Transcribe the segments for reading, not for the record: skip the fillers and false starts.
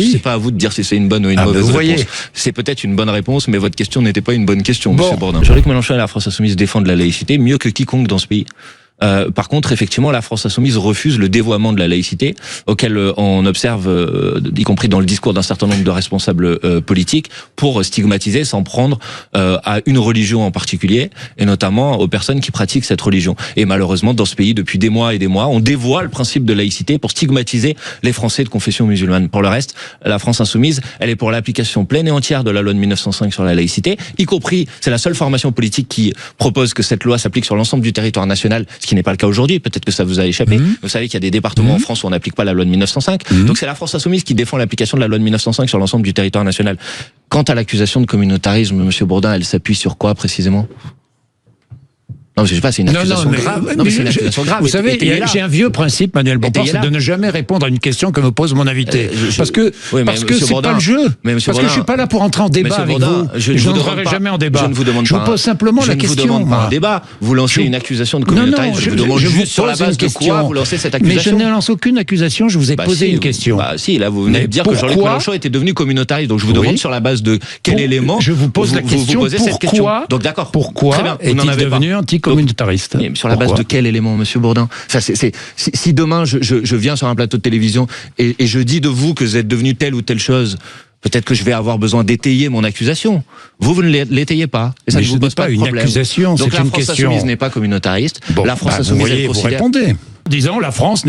C'est pas à vous de dire si c'est une bonne ou une mauvaise réponse. C'est peut-être une bonne réponse, mais votre question n'était pas une bonne question, Monsieur Bourdin. Jean-Luc Mélenchon et la France Insoumise défendent la laïcité mieux que quiconque dans ce pays. Par contre, effectivement, la France Insoumise refuse le dévoiement de la laïcité, auquel on observe, y compris dans le discours d'un certain nombre de responsables politiques, pour stigmatiser, s'en prendre à une religion en particulier, et notamment aux personnes qui pratiquent cette religion. Et malheureusement, dans ce pays, depuis des mois et des mois, on dévoie le principe de laïcité pour stigmatiser les Français de confession musulmane. Pour le reste, la France Insoumise, elle est pour l'application pleine et entière de la loi de 1905 sur la laïcité, y compris, c'est la seule formation politique qui propose que cette loi s'applique sur l'ensemble du territoire national, ce qui n'est pas le cas aujourd'hui, peut-être que ça vous a échappé. Vous savez qu'il y a des départements en France où on n'applique pas la loi de 1905. Donc c'est la France Insoumise qui défend l'application de la loi de 1905 sur l'ensemble du territoire national. Quant à l'accusation de communautarisme, Monsieur Bourdin, elle s'appuie sur quoi précisément ? Non, je sais pas, c'est une accusation grave. Non, mais c'est une accusation grave. Vous savez, j'ai un vieux principe, Manuel Bompard, c'est de ne jamais répondre à une question que me pose mon invité. Parce que c'est pas le jeu. Parce que je suis pas là pour entrer en débat avec vous. Je n'entrerai jamais en débat. Je ne vous demande pas. Je vous pose simplement la question. Je ne vous demande pas un débat. Vous lancez une accusation de communautarisme. Je vous demande juste sur la base de quoi vous lancez cette accusation. Mais je ne lance aucune accusation. Je vous ai posé une question. Bah si, là vous venez de dire que Jean-Luc Mélenchon était devenu communautariste. Donc je vous demande sur la base de quel élément je vous pose la question. Pourquoi ? Donc d'accord. Pourquoi est-il devenu anticommunautariste ? Sur la base de quel élément, Monsieur Bourdin ? Si demain je viens sur un plateau de télévision et je dis de vous que vous êtes devenu telle ou telle chose, peut-être que je vais avoir besoin d'étayer mon accusation. Vous ne l'étayez pas. Et ça ne vous pose pas de problème. Une accusation, c'est une question. Donc la France Insoumise n'est pas communautariste. La France Insoumise, elle considère... Vous répondez. Disons, la France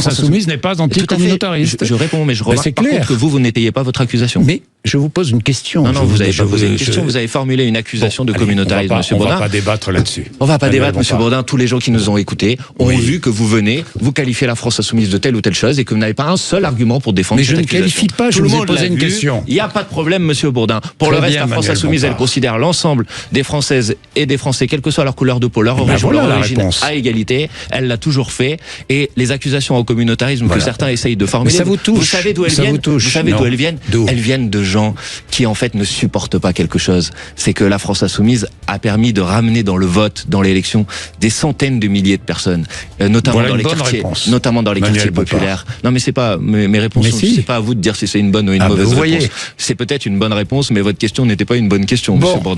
Insoumise n'est pas anticommunautariste. Je réponds, mais je remarque par contre que vous n'étayez pas votre accusation. Mais je vous pose une question. Non, vous n'avez pas posé une question, vous avez formulé une accusation de communautarisme, Monsieur Bourdin. On va pas débattre là-dessus. On va pas débattre, Monsieur Bourdin. Tous les gens qui nous ont écoutés ont vu que vous venez, vous qualifiez la France Insoumise de telle ou telle chose et que vous n'avez pas un seul argument pour défendre cette accusation. Mais je ne qualifie pas, je vous ai posé une question. Il n'y a pas de problème, Monsieur Bourdin. Pour le reste, la France Insoumise, elle considère l'ensemble des Françaises et des Français, quelle que soit leur couleur de peau, leur origine, à égalité. Elle l'a toujours fait. Et les accusations au communautarisme que certains essayent de formuler, ça vous touche. Vous savez d'où elles viennent ? Vous savez d'où elles viennent ? Elles viennent de gens qui en fait ne supportent pas quelque chose. C'est que la France Insoumise a permis de ramener dans le vote, dans l'élection, des centaines de milliers de personnes, notamment dans les quartiers populaires. Non, mais c'est pas mes réponses. C'est pas à vous de dire si c'est une bonne ou une mauvaise réponse. C'est peut-être une bonne réponse, mais votre question n'était pas une bonne question, Monsieur Bourdin.